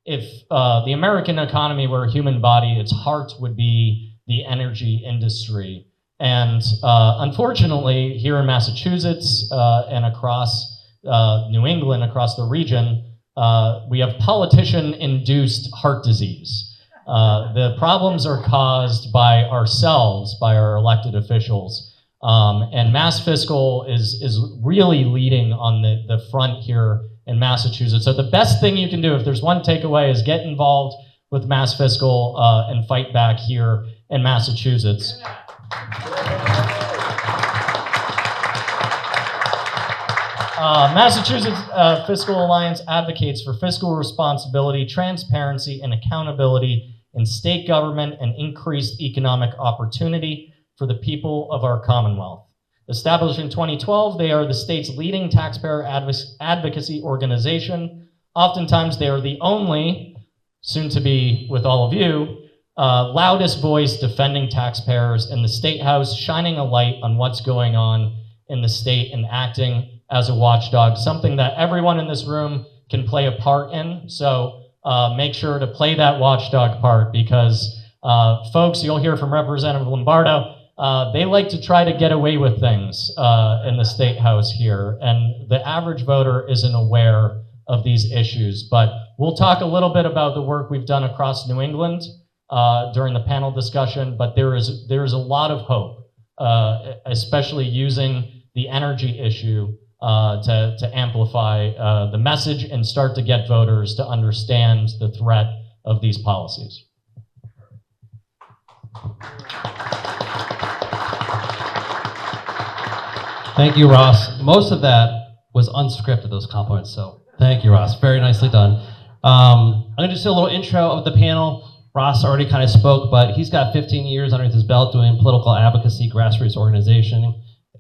if the American economy were a human body, its heart would be the energy industry. And unfortunately, here in Massachusetts and across New England, across the region, we have politician-induced heart disease. The problems are caused by ourselves, by our elected officials. And MassFiscal is really leading on the front here in Massachusetts. So the best thing you can do, if there's one takeaway, is get involved with MassFiscal and fight back here in Massachusetts. Massachusetts Fiscal Alliance advocates for fiscal responsibility, transparency, and accountability in state government and increased economic opportunity for the people of our Commonwealth. Established in 2012, they are the state's leading taxpayer advocacy organization. Oftentimes, they are the only, soon to be with all of you, loudest voice defending taxpayers in the State House, shining a light on what's going on in the state and acting as a watchdog, something that everyone in this room can play a part in. So make sure to play that watchdog part, because folks, you'll hear from Representative Lombardo, they like to try to get away with things in the State House here, and the average voter isn't aware of these issues. But we'll talk a little bit about the work we've done across New England during the panel discussion, but there is a lot of hope, especially using the energy issue to amplify the message and start to get voters to understand the threat of these policies. Thank you, Ross. Most of that was unscripted, those compliments, so thank you, Ross. Very nicely done. I'm going to just do a little intro of the panel. Ross already kind of spoke, but he's got 15 years underneath his belt doing political advocacy, grassroots organization.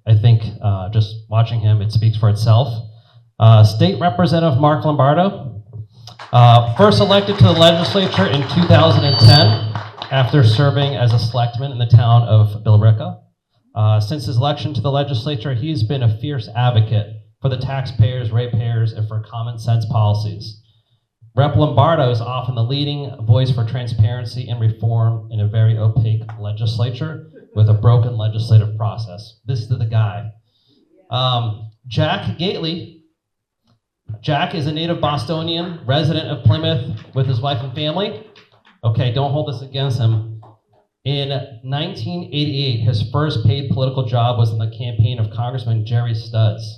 I think just watching him, it speaks for itself. State Representative Marc Lombardo, first elected to the legislature in 2010 after serving as a selectman in the town of Billerica. Since his election to the legislature, he's been a fierce advocate for the taxpayers, ratepayers, and for common sense policies. Rep. Lombardo is often the leading voice for transparency and reform in a very opaque legislature with a broken legislative process. This is the guy. Jack Gately. Jack is a native Bostonian, resident of Plymouth with his wife and family. Okay, don't hold this against him. In 1988, his first paid political job was in the campaign of Congressman Jerry Studs.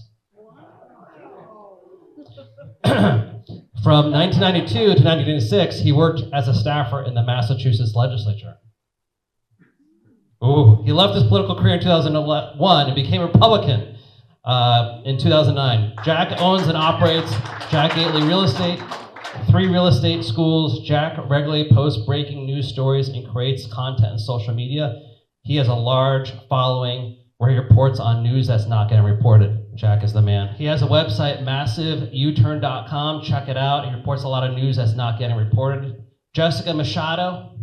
From 1992 to 1996, he worked as a staffer in the Massachusetts legislature. Ooh, he left his political career in 2001 and became a Republican in 2009. Jack owns and operates Jack Gately Real Estate, 3 real estate schools. Jack regularly posts breaking news stories and creates content on social media. He has a large following where he reports on news that's not getting reported. Jack is the man. He has a website, massiveuturn.com. Check it out. He reports a lot of news that's not getting reported. Jessica Machado,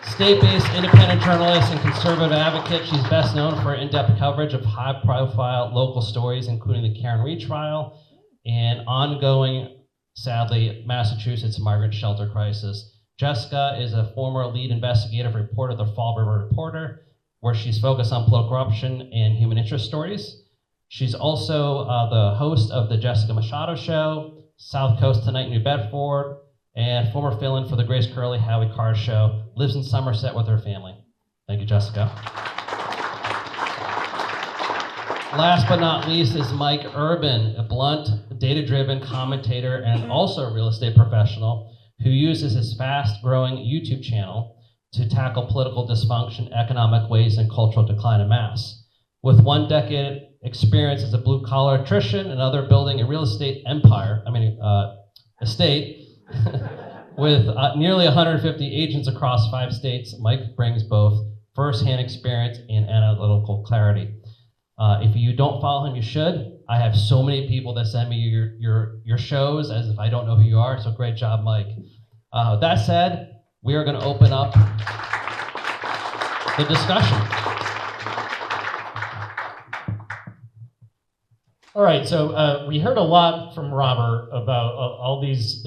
state-based independent journalist and conservative advocate. She's best known for in-depth coverage of high-profile local stories, including the Karen Reed trial and ongoing, sadly, Massachusetts migrant shelter crisis. Jessica is a former lead investigative reporter at the Fall River Reporter, where she's focused on political corruption and human interest stories. She's also the host of the Jessica Machado Show, South Coast Tonight, New Bedford, and former fill-in for the Grace Curley Howie Carr Show. Lives in Somerset with her family. Thank you, Jessica. Last but not least is Mike Urban, a blunt, data-driven commentator and also a real estate professional who uses his fast-growing YouTube channel to tackle political dysfunction, economic waste, and cultural decline in Mass. With 1 decade experience as a blue-collar electrician and other building a real estate estate, with nearly 150 agents across 5 states, Mike brings both first-hand experience and analytical clarity. If you don't follow him, you should. I have so many people that send me your shows as if I don't know who you are, so great job, Mike. That said, we are going to open up the discussion. All right, so we heard a lot from Robert about all these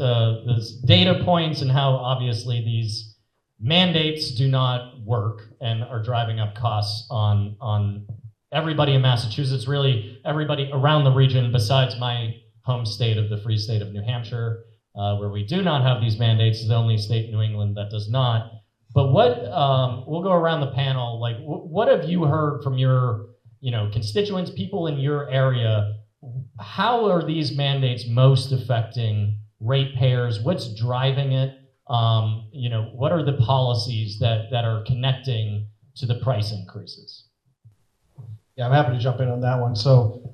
data points and how obviously these mandates do not work and are driving up costs on everybody in Massachusetts, really everybody around the region besides my home state of the free state of New Hampshire, where we do not have these mandates. Is the only state in New England that does not. But what, we'll go around the panel, like what have you heard from your constituents, people in your area? How are these mandates most affecting ratepayers? What's driving it? What are the policies that are connecting to the price increases? Yeah, I'm happy to jump in on that one. So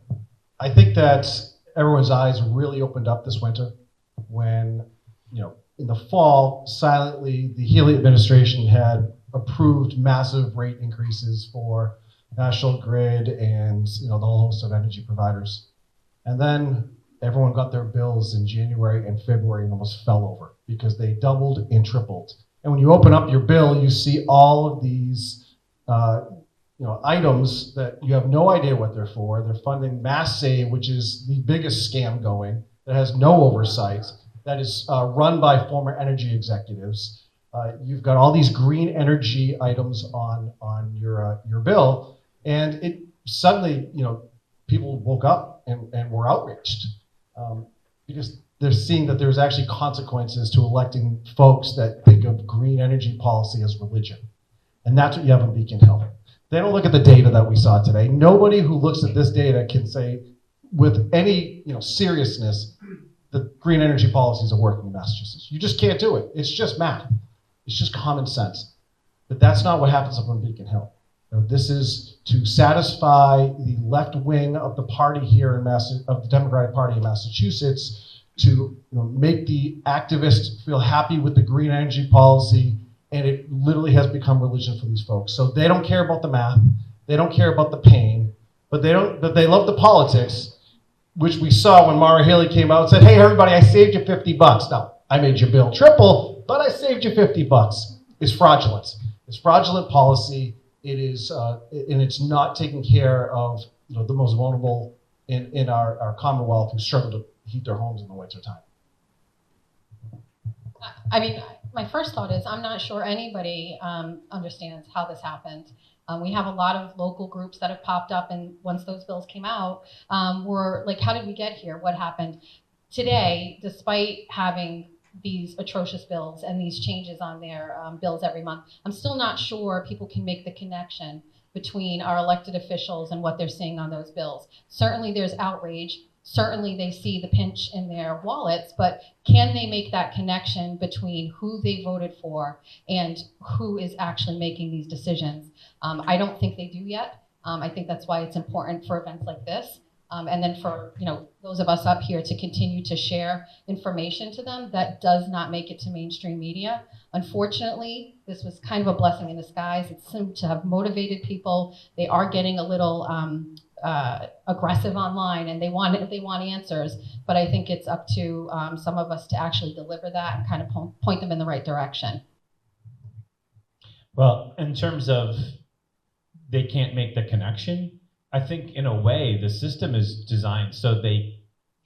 I think that everyone's eyes really opened up this winter when, in the fall, silently, the Healy administration had approved massive rate increases for National Grid and the whole host of energy providers. And then everyone got their bills in January and February and almost fell over because they doubled and tripled. And when you open up your bill, you see all of these items that you have no idea what they're for. They're funding Mass Save, which is the biggest scam going, that has no oversight, that is run by former energy executives. You've got all these green energy items on your bill, and it suddenly, people woke up and were outraged because they're seeing that there's actually consequences to electing folks that think of green energy policy as religion. And that's what you have in Beacon Hill. They don't look at the data that we saw today. Nobody who looks at this data can say with any seriousness that green energy policies are working in Massachusetts. You just can't do it. It's just math. It's just common sense. But that's not what happens up on Beacon Hill. This is to satisfy the left wing of the party here of the Democratic Party in Massachusetts, to make the activists feel happy with the green energy policy, and it literally has become religion for these folks. So they don't care about the math, they don't care about the pain, but they love the politics, which we saw when Maura Haley came out and said, "Hey everybody, I saved you $50. Now, I made your bill triple, but I saved you $50. It's fraudulent. It's fraudulent policy. It is, and it's not taking care of the most vulnerable in our Commonwealth who struggle to heat their homes in the wintertime. I mean, my first thought is I'm not sure anybody understands how this happened. We have a lot of local groups that have popped up, and once those bills came out, we're like, how did we get here? What happened? Today, despite having these atrocious bills and these changes on their bills every month, I'm still not sure people can make the connection between our elected officials and what they're seeing on those bills. Certainly there's outrage. Certainly they see the pinch in their wallets, but can they make that connection between who they voted for and who is actually making these decisions? I don't think they do yet. I think that's why it's important for events like this. And then for those of us up here to continue to share information to them that does not make it to mainstream media. Unfortunately, this was kind of a blessing in disguise. It seemed to have motivated people. They are getting a little aggressive online, and they want answers. But I think it's up to some of us to actually deliver that and kind of point them in the right direction. Well, in terms of they can't make the connection, I think in a way the system is designed so they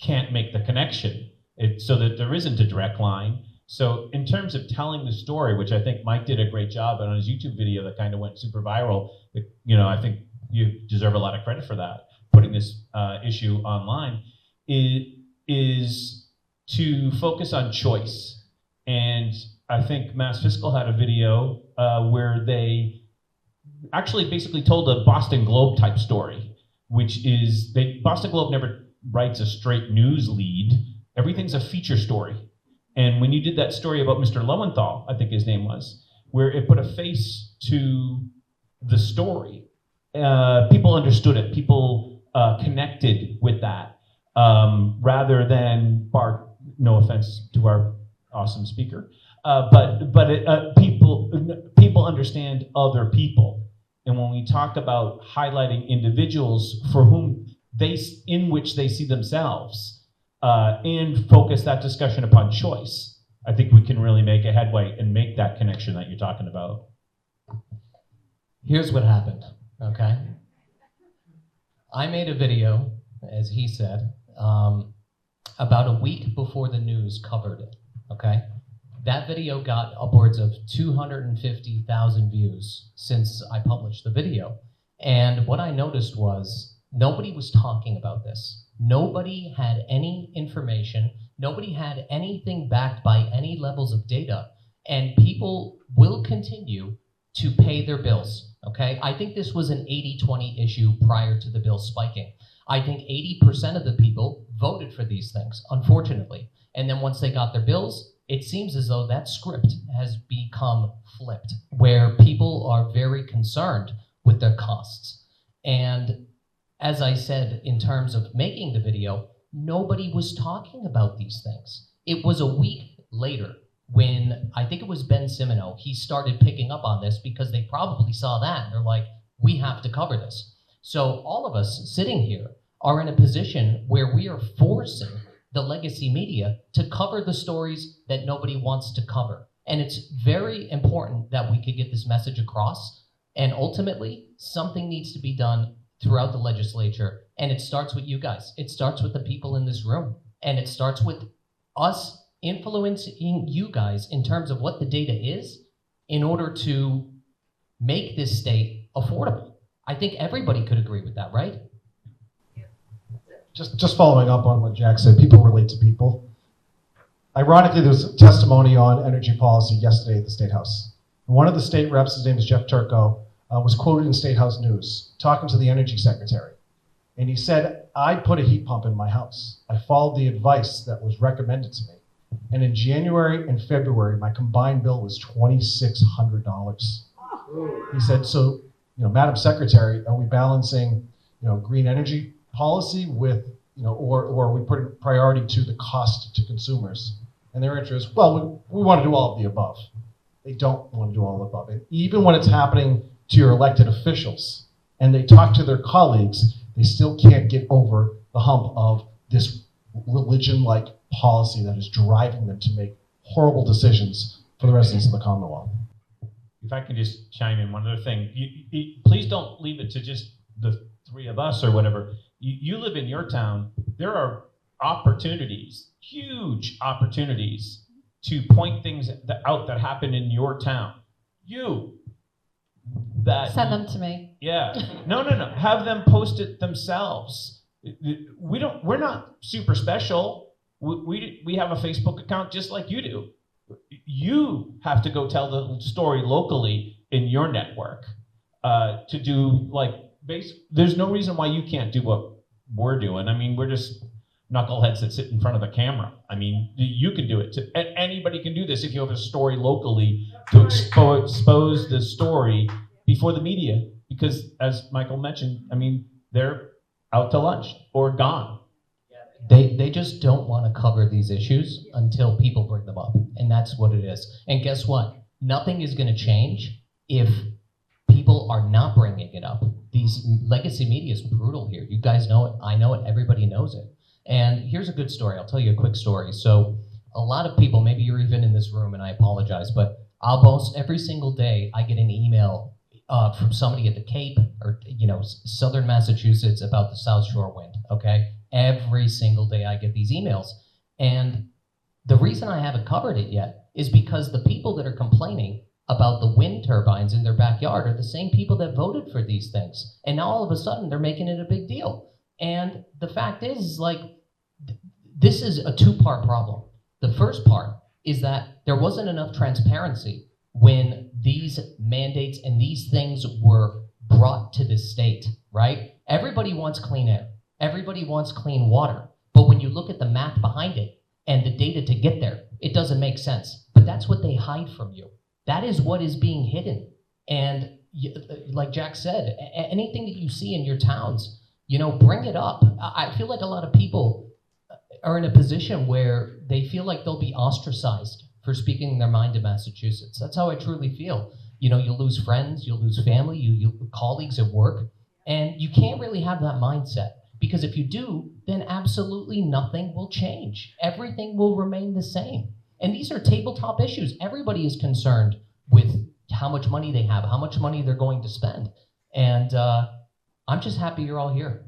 can't make the connection, so that there isn't a direct line. So in terms of telling the story, which I think Mike did a great job on his YouTube video that kind of went super viral, I think you deserve a lot of credit for that, putting this issue online, is to focus on choice. And I think MassFiscal had a video where they actually basically told a Boston Globe type story, which is Boston Globe never writes a straight news lead. Everything's a feature story. And when you did that story about Mr. Lowenthal, I think his name was, where it put a face to the story, people understood it. People connected with that, rather than Bart. No offense to our awesome speaker, but people understand other people. And when we talk about highlighting individuals for whom in which they see themselves, and focus that discussion upon choice, I think we can really make a headway and make that connection that you're talking about. Here's what happened, okay? I made a video as he said, about a week before the news covered it, okay? That video got upwards of 250,000 views since I published the video. And what I noticed was nobody was talking about this. Nobody had any information. Nobody had anything backed by any levels of data. And people will continue to pay their bills, okay? I think this was an 80-20 issue prior to the bill spiking. I think 80% of the people voted for these things, unfortunately. And then once they got their bills, it seems as though that script has become flipped, where people are very concerned with their costs. And as I said, in terms of making the video, nobody was talking about these things. It was a week later when I think it was Ben Simino, he started picking up on this because they probably saw that and they're like, we have to cover this. So all of us sitting here are in a position where we are forcing the legacy media to cover the stories that nobody wants to cover. And it's very important that we could get this message across. And ultimately, something needs to be done throughout the legislature. And it starts with you guys. It starts with the people in this room. And it starts with us influencing you guys in terms of what the data is in order to make this state affordable. I think everybody could agree with that, right? Just following up on what Jack said, people relate to people. Ironically, there was a testimony on energy policy yesterday at the State House. One of the state reps, his name is Jeff Turco, was quoted in State House News talking to the energy secretary. And he said, I put a heat pump in my house. I followed the advice that was recommended to me. And in January and February, my combined bill was $2,600. He said, so, Madam Secretary, are we balancing, green energy policy with, or are we putting priority to the cost to consumers? And their answer is, well, we want to do all of the above. They don't want to do all of the above. And even when it's happening to your elected officials and they talk to their colleagues, they still can't get over the hump of this religion-like policy that is driving them to make horrible decisions for the residents of the Commonwealth. If I can just chime in one other thing, please don't leave it to just the three of us or whatever. You live in your town. There are opportunities, huge opportunities, to point things out that happen in your town. Send them to me. Yeah. No. Have them post it themselves. We're not super special. We have a Facebook account just like you do. You have to go tell the story locally in your network to do there's no reason why you can't do what we're doing. I mean, we're just knuckleheads that sit in front of a camera. I mean, you can do it. Anybody can do this if you have a story locally to expose the story before the media. Because as Michael mentioned, I mean, they're out to lunch or gone. They just don't want to cover these issues until people bring them up. And that's what it is. And guess what? Nothing is going to change if people are not bringing it up. These legacy media is brutal here. You guys know it. I know it. Everybody knows it. And here's a good story. I'll tell you a quick story. So a lot of people, maybe you're even in this room, and I apologize, but almost every single day I get an email from somebody at the Cape or southern Massachusetts about the South Shore wind, okay? Every single day I get these emails. And the reason I haven't covered it yet is because the people that are complaining about the wind turbines in their backyard are the same people that voted for these things. And now all of a sudden they're making it a big deal. And the fact is, this is a two-part problem. The first part is that there wasn't enough transparency when these mandates and these things were brought to the state, right? Everybody wants clean air. Everybody wants clean water. But when you look at the math behind it and the data to get there, it doesn't make sense. But that's what they hide from you. That is what is being hidden. And like Jack said, anything that you see in your towns, bring it up. I feel like a lot of people are in a position where they feel like they'll be ostracized for speaking their mind in Massachusetts. That's how I truly feel. You'll lose friends, you'll lose family, you colleagues at work, and you can't really have that mindset. Because if you do, then absolutely nothing will change. Everything will remain the same. And these are tabletop issues. Everybody is concerned with how much money they have, how much money they're going to spend. And I'm just happy you're all here.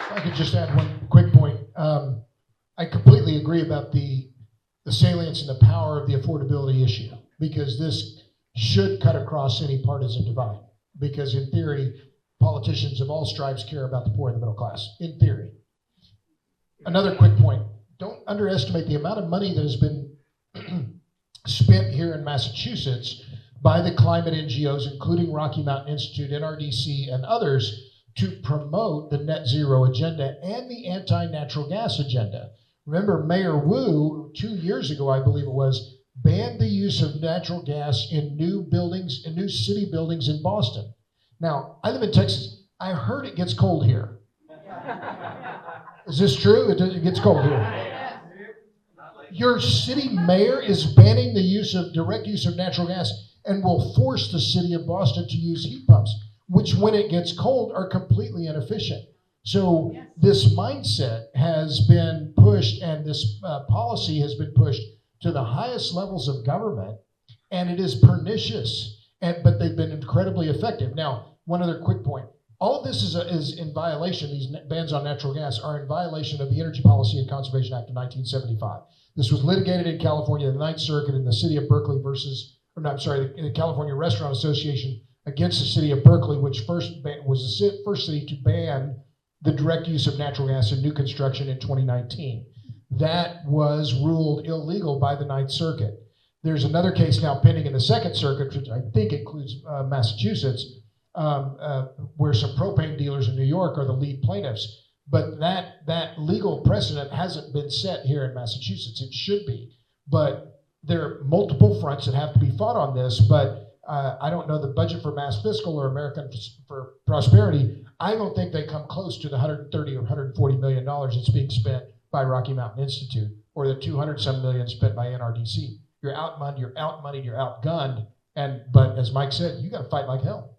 If I could just add one quick point. I completely agree about the salience and the power of the affordability issue, because this should cut across any partisan divide. Because in theory, politicians of all stripes care about the poor and the middle class, in theory. Another quick point. Don't underestimate the amount of money that has been spent here in Massachusetts by the climate NGOs, including Rocky Mountain Institute, NRDC, and others, to promote the net zero agenda and the anti-natural gas agenda. Remember, Mayor Wu, 2 years ago, I believe it was, banned the use of natural gas in new buildings, in new city buildings in Boston. Now, I live in Texas. I heard it gets cold here. Is this true? It gets cold here. Your city mayor is banning the direct use of natural gas and will force the city of Boston to use heat pumps, which when it gets cold are completely inefficient. So this mindset has been pushed, and this policy has been pushed to the highest levels of government, and it is pernicious, but they've been incredibly effective. Now, one other quick point. All of this is in violation, these bans on natural gas are in violation of the Energy Policy and Conservation Act of 1975. This was litigated in California, the Ninth Circuit in the city of Berkeley the California Restaurant Association against the city of Berkeley, which was the first city to ban the direct use of natural gas in new construction in 2019. That was ruled illegal by the Ninth Circuit. There's another case now pending in the Second Circuit, which I think includes Massachusetts, where some propane dealers in New York are the lead plaintiffs. But that legal precedent hasn't been set here in Massachusetts. It should be. But there are multiple fronts that have to be fought on this. But I don't know the budget for MassFiscal or American for Prosperity. I don't think they come close to the $130 or $140 million that's being spent by Rocky Mountain Institute, or the 200-some million spent by NRDC. You're outmoneyed, you're outgunned, but as Mike said, you got to fight like hell.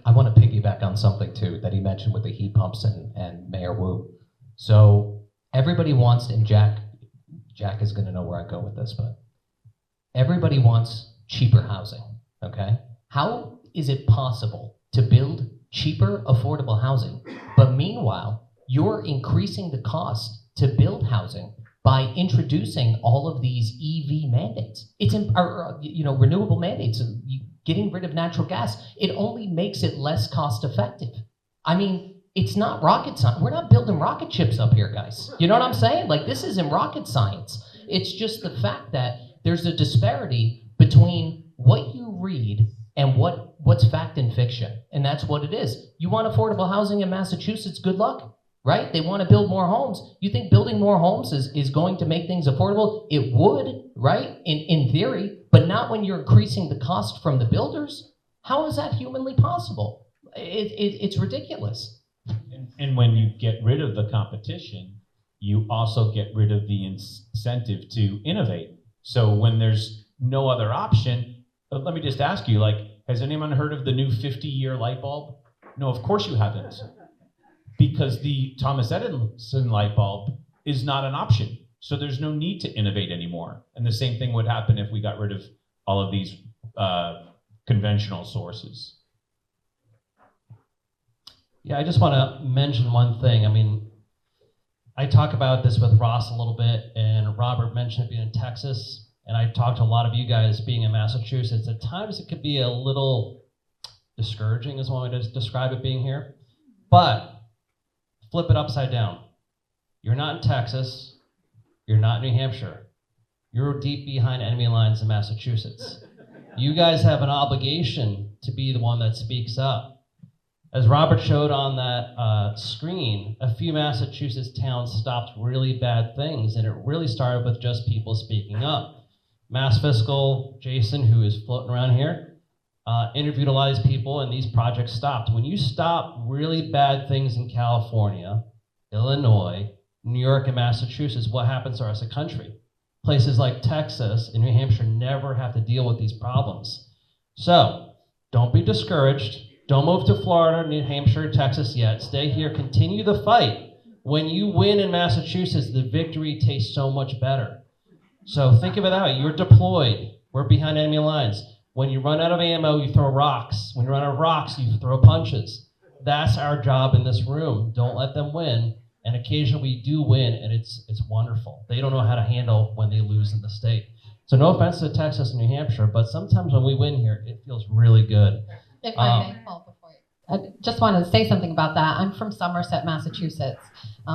I want to piggyback on something too that he mentioned with the heat pumps and Mayor Wu. So everybody wants, and Jack is going to know where I go with this, but everybody wants cheaper housing, okay? How is it possible to build cheaper, affordable housing, but meanwhile, you're increasing the cost to build housing by introducing all of these EV mandates? It's renewable mandates, getting rid of natural gas. It only makes it less cost effective. I mean, it's not rocket science. We're not building rocket ships up here, guys. You know what I'm saying? Like, this isn't rocket science. It's just the fact that there's a disparity between what you read and what's fact and fiction. And that's what it is. You want affordable housing in Massachusetts? Good luck. Right? They want to build more homes. You think building more homes is going to make things affordable? It would, right? In theory, but not when you're increasing the cost from the builders. How is that humanly possible? It's ridiculous. And when you get rid of the competition, you also get rid of the incentive to innovate. So when there's no other option, let me just ask you, has anyone heard of the new 50-year light bulb? No, of course you haven't. Because the Thomas Edison light bulb is not an option. So there's no need to innovate anymore. And the same thing would happen if we got rid of all of these conventional sources. Yeah, I just want to mention one thing. I mean, I talk about this with Ross a little bit, and Robert mentioned it being in Texas, and I talked to a lot of you guys being in Massachusetts. At times it could be a little discouraging, is one way to describe it, being here. But flip it upside down. You're not in Texas. You're not in New Hampshire. You're deep behind enemy lines in Massachusetts. You guys have an obligation to be the one that speaks up. As Robert showed on that screen, a few Massachusetts towns stopped really bad things, and it really started with just people speaking up. MassFiscal, Jason, who is floating around here, interviewed a lot of these people, and these projects stopped. When you stop really bad things in California, Illinois, New York, and Massachusetts, what happens to us as a country? Places like Texas and New Hampshire never have to deal with these problems. So, don't be discouraged. Don't move to Florida, New Hampshire, Texas yet. Stay here, continue the fight. When you win in Massachusetts, the victory tastes so much better. So think of it out. You're deployed. We're behind enemy lines. When you run out of ammo, you throw rocks. When you run out of rocks, you throw punches. That's our job in this room. Don't let them win. And occasionally we do win, and it's wonderful. They don't know how to handle when they lose in the state. So no offense to Texas and New Hampshire, but sometimes when we win here, it feels really good. If I may, Paul, before you. I just wanted to say something about that. I'm from Somerset, Massachusetts.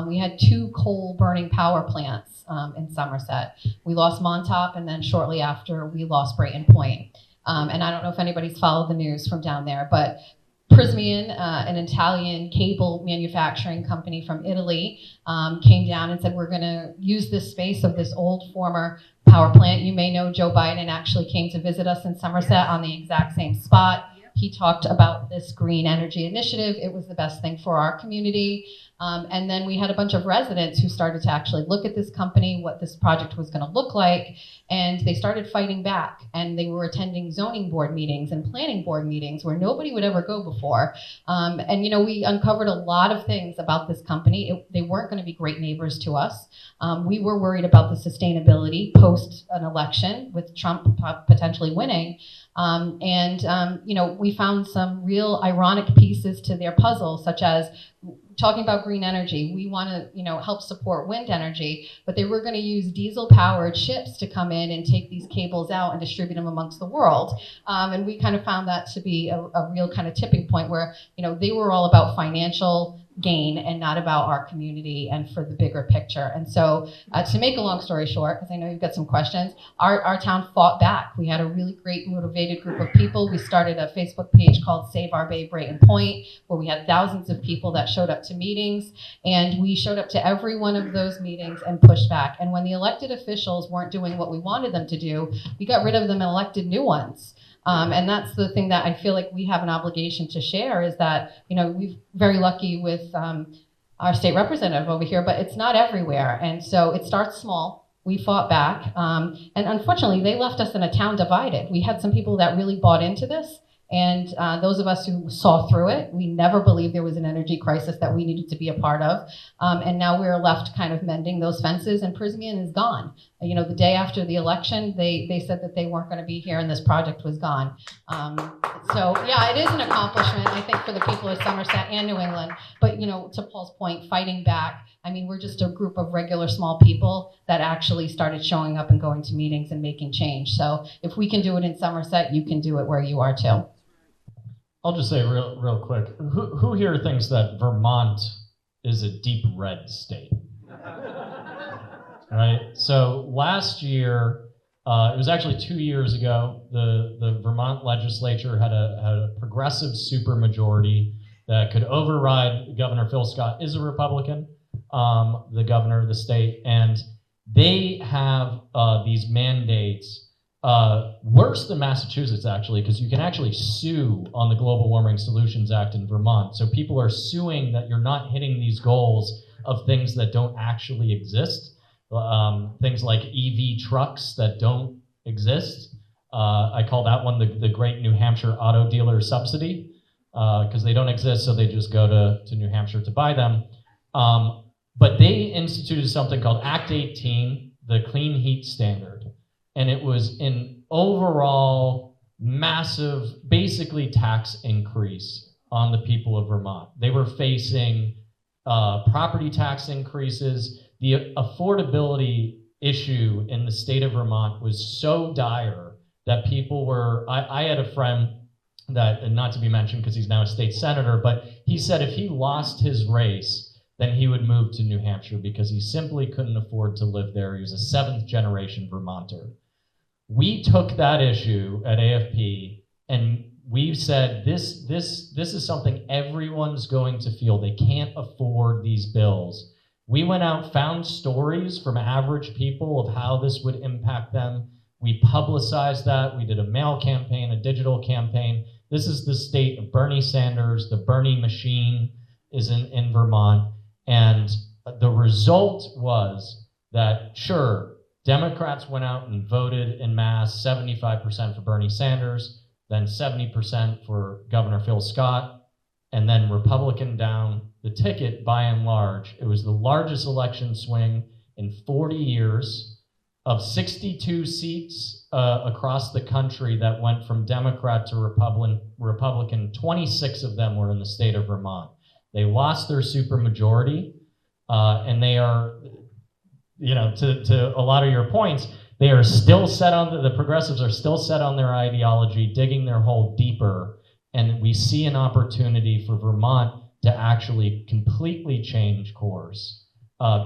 We had 2 coal-burning power plants in Somerset. We lost Montauk, and then shortly after, we lost Brayton Point. And I don't know if anybody's followed the news from down there, but Prysmian, an Italian cable manufacturing company from Italy, came down and said, we're going to use this space of this old former power plant. You may know Joe Biden actually came to visit us in Somerset on the exact same spot. He talked about this green energy initiative. It was the best thing for our community. And then we had a bunch of residents who started to actually look at this company, what this project was going to look like, and they started fighting back. And they were attending zoning board meetings and planning board meetings where nobody would ever go before. And, you know, we uncovered a lot of things about this company. They weren't going to be great neighbors to us. We were worried about the sustainability post an election with Trump potentially winning. You know, we found some real ironic pieces to their puzzle, such as talking about green energy. We want to, you know, help support wind energy, but they were going to use diesel-powered ships to come in and take these cables out and distribute them amongst the world. And we kind of found that to be a real kind of tipping point where, you know, they were all about financial gain and not about our community and for the bigger picture. And so to make a long story short, because I know you've got some questions, our town fought back. We had a really great motivated group of people. We started a Facebook page called Save Our Bay Brayton Point, where we had thousands of people that showed up to meetings, and we showed up to every one of those meetings and pushed back. And when the elected officials weren't doing what we wanted them to do, we got rid of them and elected new ones. And that's the thing that I feel like we have an obligation to share, is that, you know, we're very lucky with our state representative over here, but it's not everywhere. And so it starts small. We fought back. And unfortunately, they left us in a town divided. We had some people that really bought into this. And those of us who saw through it, we never believed there was an energy crisis that we needed to be a part of. And now we're left kind of mending those fences, and Prysmian is gone. You know, the day after the election, they said that they weren't going to be here and this project was gone. So yeah, it is an accomplishment, I think, for the people of Somerset and New England. But, you know, to Paul's point, fighting back, I mean, we're just a group of regular small people that actually started showing up and going to meetings and making change. So if we can do it in Somerset, you can do it where you are too. I'll just say real quick, who here thinks that Vermont is a deep red state? Right? So last year, it was actually 2 years ago, the Vermont legislature had a progressive supermajority that could override Governor Phil Scott is a Republican, the governor of the state, and they have these mandates worse than Massachusetts, actually, because you can actually sue on the Global Warming Solutions Act in Vermont. So people are suing that you're not hitting these goals of things that don't actually exist. Things like EV trucks that don't exist. I call that one the Great New Hampshire Auto Dealer Subsidy, because they don't exist, so they just go to New Hampshire to buy them. But they instituted something called Act 18, the Clean Heat Standard. And it was an overall massive, basically tax increase on the people of Vermont. They were facing property tax increases. The affordability issue in the state of Vermont was so dire that people were, I had a friend that, and not to be mentioned because he's now a state senator, but he said if he lost his race, then he would move to New Hampshire because he simply couldn't afford to live there. He was a 7th generation Vermonter. We took that issue at AFP and we said this is something everyone's going to feel. They can't afford these bills. We went out, found stories from average people of how this would impact them. We publicized that. We did a mail campaign, a digital campaign. This is the state of Bernie Sanders. The Bernie machine is in Vermont. And the result was that, sure, Democrats went out and voted en masse, 75% for Bernie Sanders, then 70% for Governor Phil Scott, and then Republican down the ticket by and large. It was the largest election swing in 40 years. Of 62 seats across the country that went from Democrat to Republican, 26 of them were in the state of Vermont. They lost their supermajority, and they are, to a lot of your points, they are still set on, the progressives are still set on their ideology, digging their hole deeper, and we see an opportunity for Vermont to actually completely change course.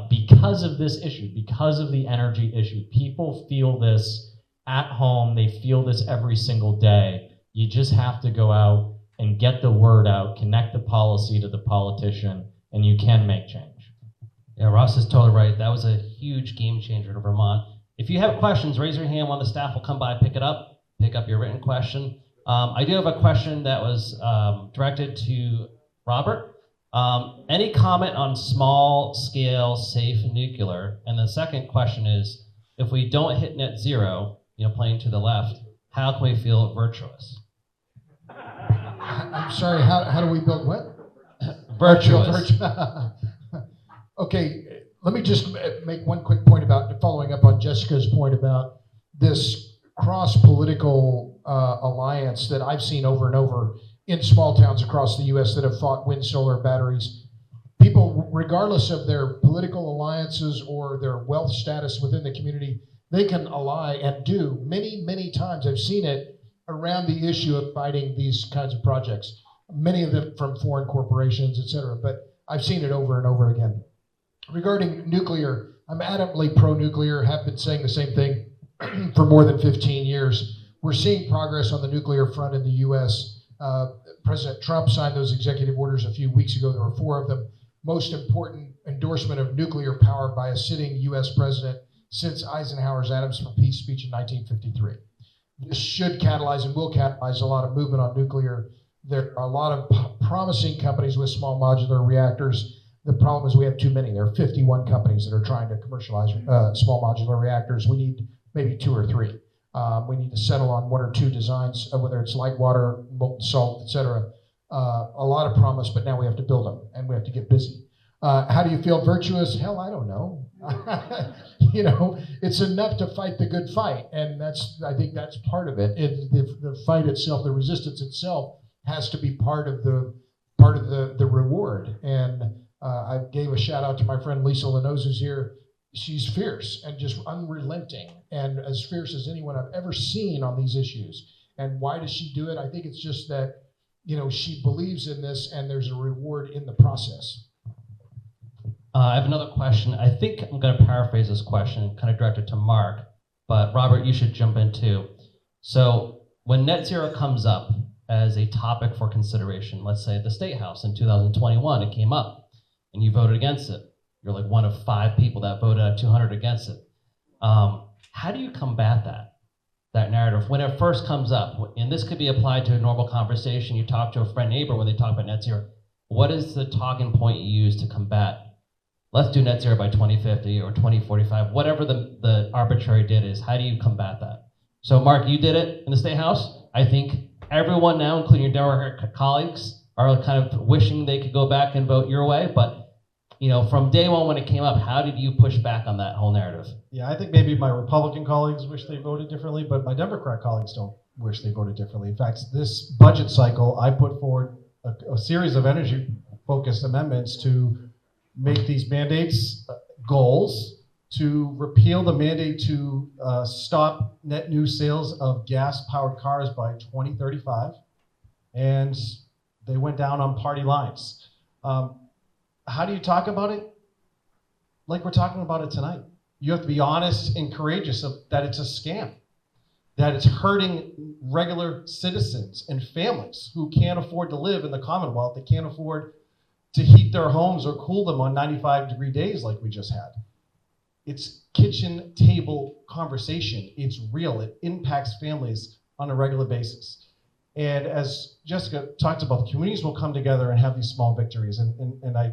Because of this issue, because of the energy issue. People feel this at home. They feel this every single day. You just have to go out and get the word out, connect the policy to the politician, and you can make change. Yeah, Ross is totally right. That was a huge game changer in Vermont. If you have questions, raise your hand. One of the staff will come by, pick up your written question. I do have a question that was directed to Robert. Any comment on small scale safe nuclear? And the second question is, if we don't hit net zero, playing to the left, how can we feel virtuous? I'm sorry, how do we build what? Virtuous. Okay, let me just make one quick point about following up on Jessica's point about this cross-political alliance that I've seen over and over in small towns across the U.S. that have fought wind, solar, batteries. People, regardless of their political alliances or their wealth status within the community, they can ally and do many, many times. I've seen it around the issue of fighting these kinds of projects, many of them from foreign corporations, et cetera, but I've seen it over and over again. Regarding nuclear, I'm adamantly pro-nuclear, have been saying the same thing for more than 15 years. We're seeing progress on the nuclear front in the U.S. President Trump signed those executive orders a few weeks ago. There were 4 of them. Most important endorsement of nuclear power by a sitting U.S. president since Eisenhower's Atoms for Peace speech in 1953. This should catalyze and will catalyze a lot of movement on nuclear. There are a lot of promising companies with small modular reactors. The problem is we have too many. There are 51 companies that are trying to commercialize small modular reactors. We need maybe 2 or 3. We need to settle on 1 or 2 designs, whether it's light water, molten salt, et cetera. A lot of promise, but now we have to build them and we have to get busy. How do you feel virtuous? Hell, I don't know. It's enough to fight the good fight, and I think that's part of it. The fight itself, the resistance itself, has to be part of the reward. And I gave a shout out to my friend Lisa Lenoz, who's here. She's fierce and just unrelenting, and as fierce as anyone I've ever seen on these issues. And why does she do it? I think it's just that, she believes in this and there's a reward in the process. I have another question. I think I'm going to paraphrase this question, kind of directed to Marc, but Robert, you should jump in too. So when net zero comes up as a topic for consideration, let's say at the State House in 2021, it came up and you voted against it. You're like one of 5 people that voted out of 200 against it. How do you combat that narrative when it first comes up? And this could be applied to a normal conversation. You talk to a friend, neighbor when they talk about net zero. What is the talking point you use to combat? Let's do net zero by 2050 or 2045, whatever the arbitrary date is. How do you combat that? So Marc, you did it in the State House. I think everyone now, including your Democratic colleagues, are kind of wishing they could go back and vote your way, but from day one when it came up, how did you push back on that whole narrative? Yeah, I think maybe my Republican colleagues wish they voted differently, but my Democrat colleagues don't wish they voted differently. In fact, this budget cycle, I put forward a series of energy-focused amendments to make these mandates goals, to repeal the mandate to stop net new sales of gas-powered cars by 2035, and they went down on party lines. How do you talk about it? Like we're talking about it tonight. You have to be honest and courageous that it's a scam, that it's hurting regular citizens and families who can't afford to live in the Commonwealth. They can't afford to heat their homes or cool them on 95-degree days like we just had. It's kitchen table conversation. It's real. It impacts families on a regular basis. And as Jessica talked about, the communities will come together and have these small victories. And I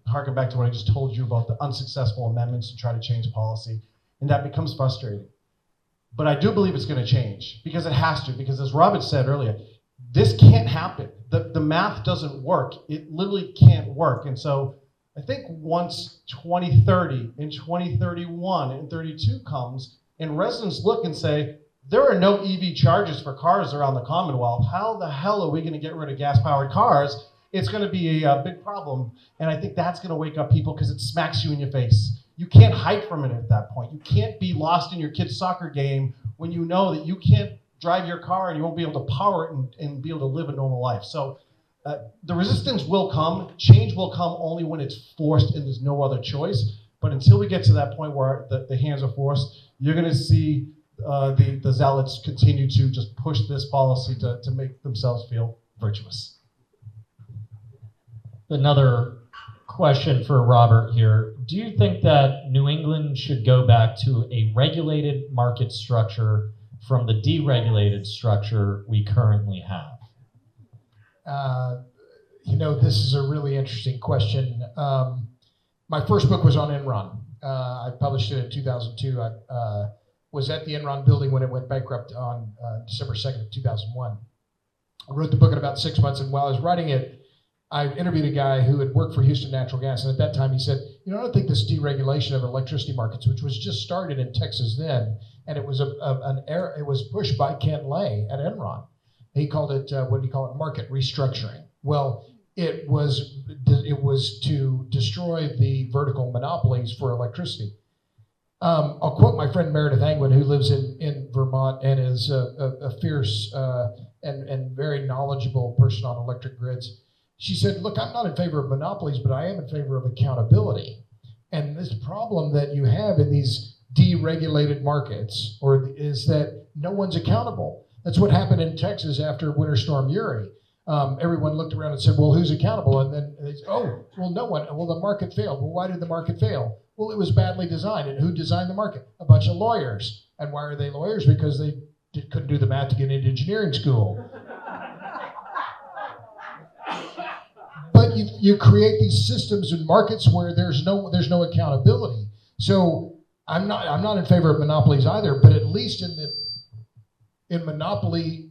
harken back to what I just told you about the unsuccessful amendments to try to change policy. And that becomes frustrating. But I do believe it's going to change because it has to. Because as Robert said earlier, this can't happen. The math doesn't work. It literally can't work. And so I think once 2030 and 2031 and 32 comes, and residents look and say, there are no EV charges for cars around the Commonwealth. How the hell are we going to get rid of gas-powered cars? It's going to be a big problem. And I think that's going to wake up people because it smacks you in your face. You can't hide from it at that point. You can't be lost in your kid's soccer game when you know that you can't drive your car and you won't be able to power it and be able to live a normal life. So the resistance will come. Change will come only when it's forced and there's no other choice. But until we get to that point where the hands are forced, you're going to see the zealots continue to just push this policy to make themselves feel virtuous. Another question for Robert here. Do you think that New England should go back to a regulated market structure from the deregulated structure we currently have? This is a really interesting question. My first book was on Enron. I published it in 2002. I was at the Enron building when it went bankrupt on December 2nd of 2001. I wrote the book in about 6 months, and while I was writing it, I interviewed a guy who had worked for Houston Natural Gas, and at that time he said, I don't think this deregulation of electricity markets, which was just started in Texas then, and it was it was pushed by Ken Lay at Enron. He called it, what did he call it? Market restructuring. Well, it was to destroy the vertical monopolies for electricity. I'll quote my friend Meredith Angwin, who lives in Vermont and is a fierce and very knowledgeable person on electric grids. She said, look, I'm not in favor of monopolies, but I am in favor of accountability. And this problem that you have in these deregulated markets is that no one's accountable. That's what happened in Texas after Winter Storm Uri. Everyone looked around and said, well, who's accountable? And then they said, oh, well, no one. Well, the market failed. Well, why did the market fail? Well, it was badly designed. And who designed the market? A bunch of lawyers. And why are they lawyers? Because they couldn't do the math to get into engineering school. But you create these systems and markets where there's no accountability. So I'm not in favor of monopolies either. But at least in monopoly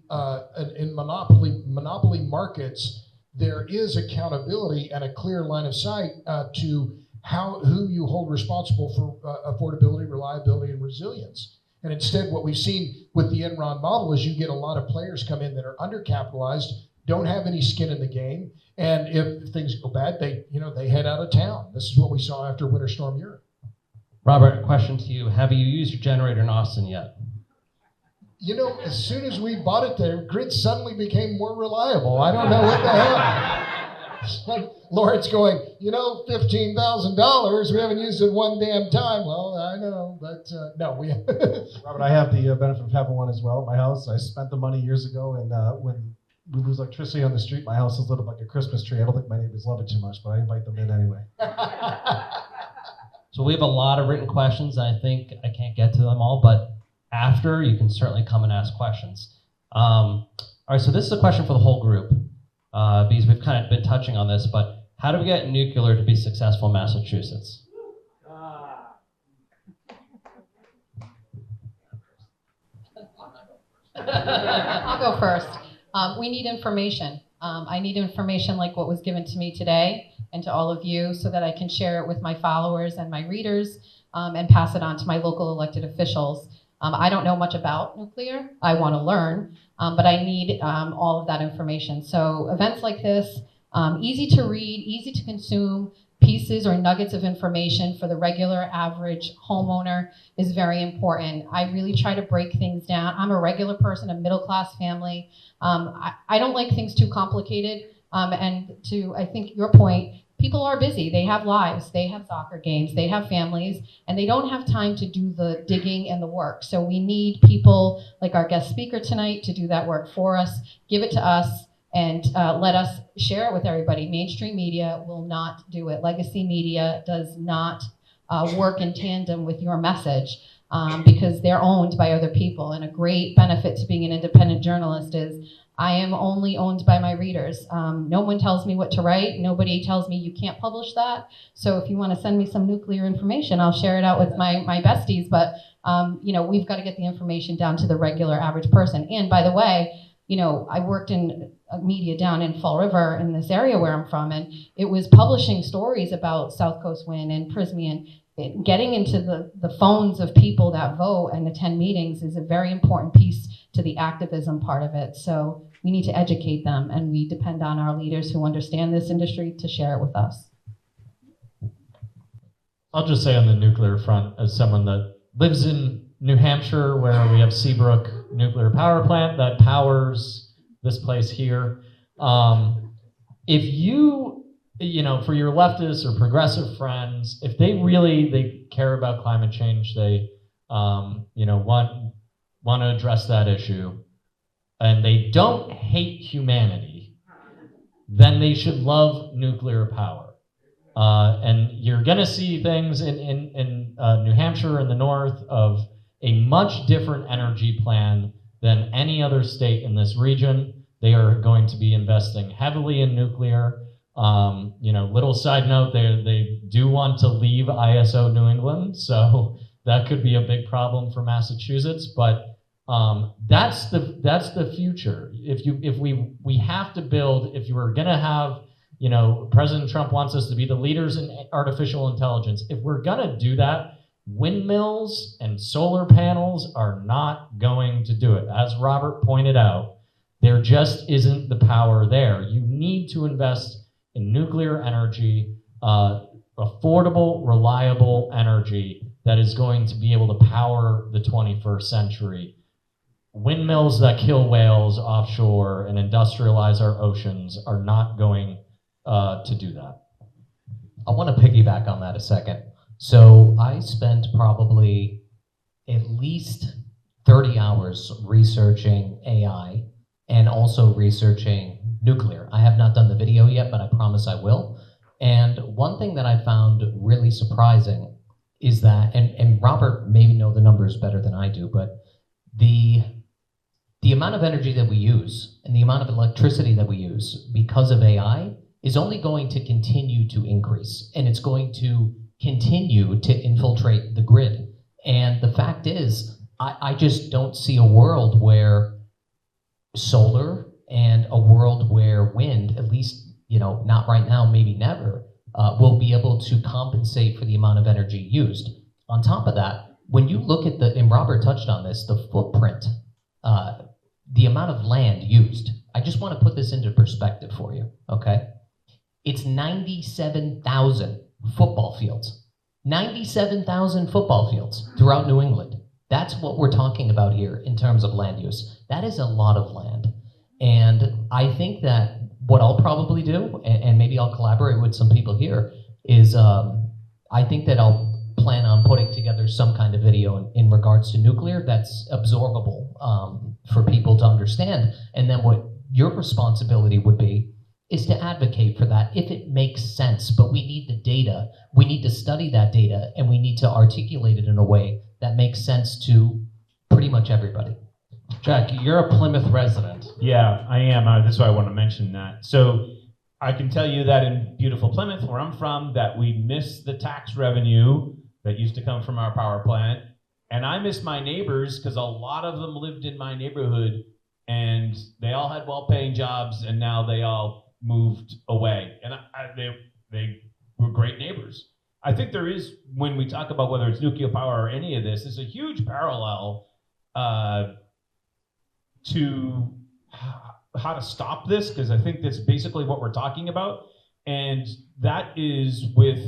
markets, there is accountability and a clear line of sight to who you hold responsible for affordability, reliability, and resilience. And instead, what we've seen with the Enron model is you get a lot of players come in that are undercapitalized, don't have any skin in the game, and if things go bad, they head out of town. This is what we saw after Winter Storm Uri. Robert, question to you. Have you used your generator in Austin yet? As soon as we bought it, the grid suddenly became more reliable. I don't know what the hell. Lawrence going, $15,000, we haven't used it one damn time. Well, I know, but no, we Robert, I have the benefit of having one as well at my house. I spent the money years ago, and when we lose electricity on the street, my house is lit up like a Christmas tree. I don't think my neighbors love it too much, but I invite them in anyway. So we have a lot of written questions, and I think I can't get to them all, but after, you can certainly come and ask questions. All right, so this is a question for the whole group, because we've kind of been touching on this, but how do we get nuclear to be successful in Massachusetts? I'll go first. We need information. I need information like what was given to me today and to all of you so that I can share it with my followers and my readers and pass it on to my local elected officials. I don't know much about nuclear. I want to learn, but I need all of that information. So events like this, easy to read, easy to consume, pieces or nuggets of information for the regular average homeowner is very important. I really try to break things down. I'm a regular person, a middle-class family. I don't like things too complicated. And to, I think, your point, people are busy. They have lives. They have soccer games. They have families. And they don't have time to do the digging and the work. So we need people like our guest speaker tonight to do that work for us, give it to us, and let us share it with everybody. Mainstream media will not do it. Legacy media does not work in tandem with your message because they're owned by other people. And a great benefit to being an independent journalist is I am only owned by my readers. No one tells me what to write. Nobody tells me you can't publish that. So if you want to send me some nuclear information, I'll share it out with my besties. But we've got to get the information down to the regular average person. And by the way, I worked in media down in Fall River in this area where I'm from, and it was publishing stories about South Coast Wind and Prysmian getting into the phones of people that vote and attend meetings is a very important piece to the activism part of it. So we need to educate them, and we depend on our leaders who understand this industry to share it with us. I'll just say on the nuclear front, as someone that lives in New Hampshire, where we have Seabrook nuclear power plant that powers this place here. If you know, for your leftist or progressive friends, if they care about climate change, they, you know, want to address that issue, and they don't hate humanity, then they should love nuclear power. And you're going to see things in New Hampshire in the north of a much different energy plan than any other state in this region. They are going to be investing heavily in nuclear. You know, little side note, they do want to leave ISO New England, so that could be a big problem for Massachusetts. But that's the future. If we have to build, if you were going to have, you know, President Trump wants us to be the leaders in artificial intelligence. If we're going to do that, windmills and solar panels are not going to do it. As Robert pointed out, there just isn't the power there. You need to invest in nuclear energy, affordable, reliable energy that is going to be able to power the 21st century. Windmills that kill whales offshore and industrialize our oceans are not going to do that. I want to piggyback on that a second. So I spent probably at least 30 hours researching AI and also researching nuclear. I have not done the video yet, but I promise I will. And one thing that I found really surprising is that, and Robert may know the numbers better than I do, but the amount of energy that we use and the amount of electricity that we use because of AI is only going to continue to increase, and it's going to continue to infiltrate the grid. And the fact is, I just don't see a world where solar and a world where wind, at least, you know, not right now, maybe never, will be able to compensate for the amount of energy used. On top of that, when you look at and Robert touched on this, the footprint, the amount of land used, I just want to put this into perspective for you, okay? It's 97,000 football fields. 97,000 football fields throughout New England. That's what we're talking about here in terms of land use. That is a lot of land. And I think that what I'll probably do, and maybe I'll collaborate with some people here, is I think that I'll plan on putting together some kind of video in regards to nuclear that's absorbable for people to understand. And then what your responsibility would be is to advocate for that if it makes sense. But we need the data. We need to study that data, and we need to articulate it in a way that makes sense to pretty much everybody. Jack, you're a Plymouth resident. Yeah, I am. That's why I want to mention that. So I can tell you that in beautiful Plymouth, where I'm from, that we miss the tax revenue that used to come from our power plant. And I miss my neighbors because a lot of them lived in my neighborhood, and they all had well-paying jobs, and now they all moved away. And they were great neighbors. I think there is, when we talk about whether it's nuclear power or any of this, there's a huge parallel to how to stop this, because I think that's basically what we're talking about. And that is with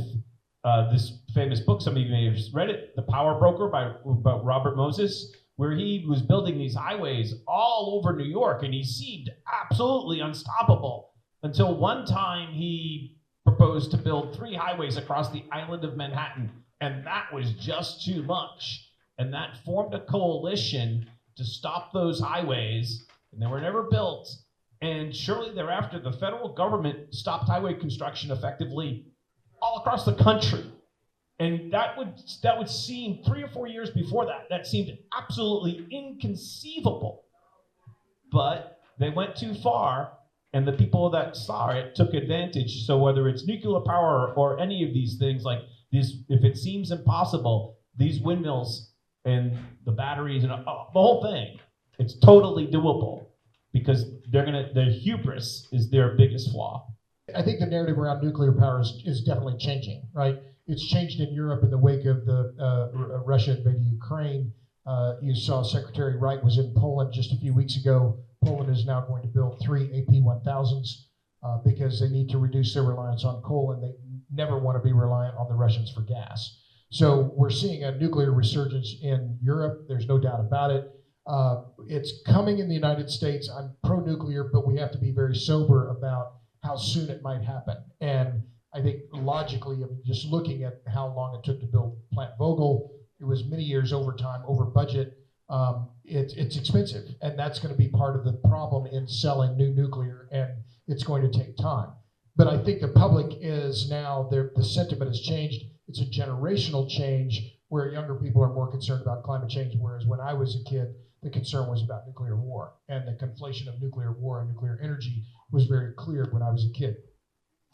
this famous book, some of you may have read it, The Power Broker by Robert Moses, where he was building these highways all over New York, and he seemed absolutely unstoppable until one time he proposed to build 3 highways across the island of Manhattan, and that was just too much. And that formed a coalition to stop those highways, and they were never built. And shortly thereafter, the federal government stopped highway construction effectively all across the country. And that would seem 3 or 4 years before that seemed absolutely inconceivable. But they went too far, and the people that saw it took advantage. So whether it's nuclear power or any of these things like this, if it seems impossible, these windmills and the batteries and the whole thing, it's totally doable, because their hubris is their biggest flaw. I think the narrative around nuclear power is definitely changing, right? It's changed in Europe in the wake of the Russia invading Ukraine. You saw Secretary Wright was in Poland just a few weeks ago. Poland is now going to build 3 AP-1000s because they need to reduce their reliance on coal, and they never want to be reliant on the Russians for gas. So we're seeing a nuclear resurgence in Europe. There's no doubt about it. It's coming in the United States. I'm pro-nuclear, but we have to be very sober about how soon it might happen. And I think logically, I mean, just looking at how long it took to build Plant Vogtle, it was many years over time, over budget. It's expensive, and that's going to be part of the problem in selling new nuclear, and it's going to take time. But I think the public is now, the sentiment has changed. It's a generational change where younger people are more concerned about climate change, whereas when I was a kid, the concern was about nuclear war. And the conflation of nuclear war and nuclear energy was very clear when I was a kid.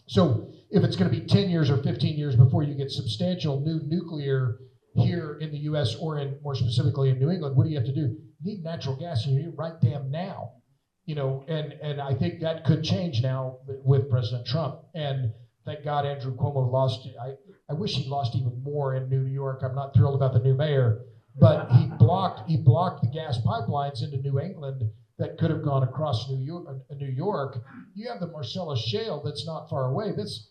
So if it's going to be 10 years or 15 years before you get substantial new nuclear here in the US or more specifically in New England, what do you have to do? You need natural gas, and you need it right damn now. You know, and I think that could change now with President Trump. And thank God Andrew Cuomo lost. I wish he lost even more in New York. I'm not thrilled about the new mayor, but he blocked the gas pipelines into New England that could have gone across New York. You have the Marcellus Shale that's not far away. That's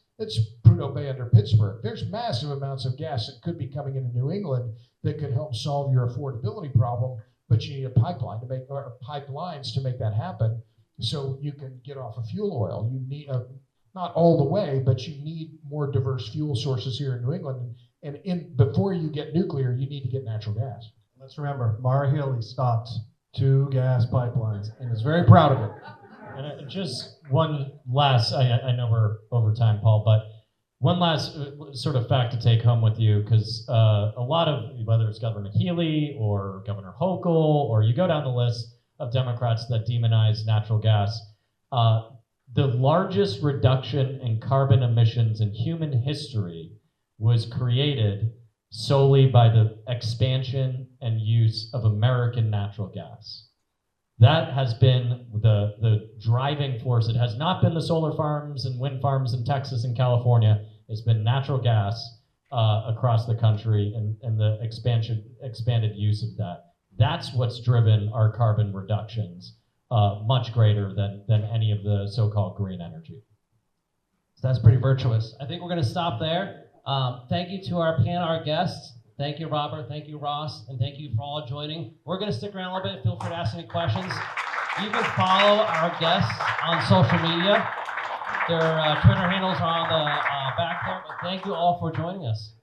Prudhoe Bay under Pittsburgh. There's massive amounts of gas that could be coming into New England that could help solve your affordability problem, but you need a pipeline or pipelines to make that happen so you can get off of fuel oil. You need, not all the way, but you need more diverse fuel sources here in New England. And before you get nuclear, you need to get natural gas. Let's remember, Mara Healey stopped 2 gas pipelines and is very proud of it. And just one last, I know we're over time, Paul, but one last sort of fact to take home with you, because a lot of, whether it's Governor Healy or Governor Hochul, or you go down the list of Democrats that demonize natural gas, the largest reduction in carbon emissions in human history was created solely by the expansion and use of American natural gas. That has been the driving force. It has not been the solar farms and wind farms in Texas and California. It's been natural gas across the country and the expanded use of that. That's what's driven our carbon reductions much greater than any of the so-called green energy. So that's pretty virtuous. I think we're going to stop there. Thank you to our panel, our guests. Thank you, Robert. Thank you, Ross. And thank you for all joining. We're going to stick around a little bit. Feel free to ask any questions. You can follow our guests on social media. Their Twitter handles are on the back there. But thank you all for joining us.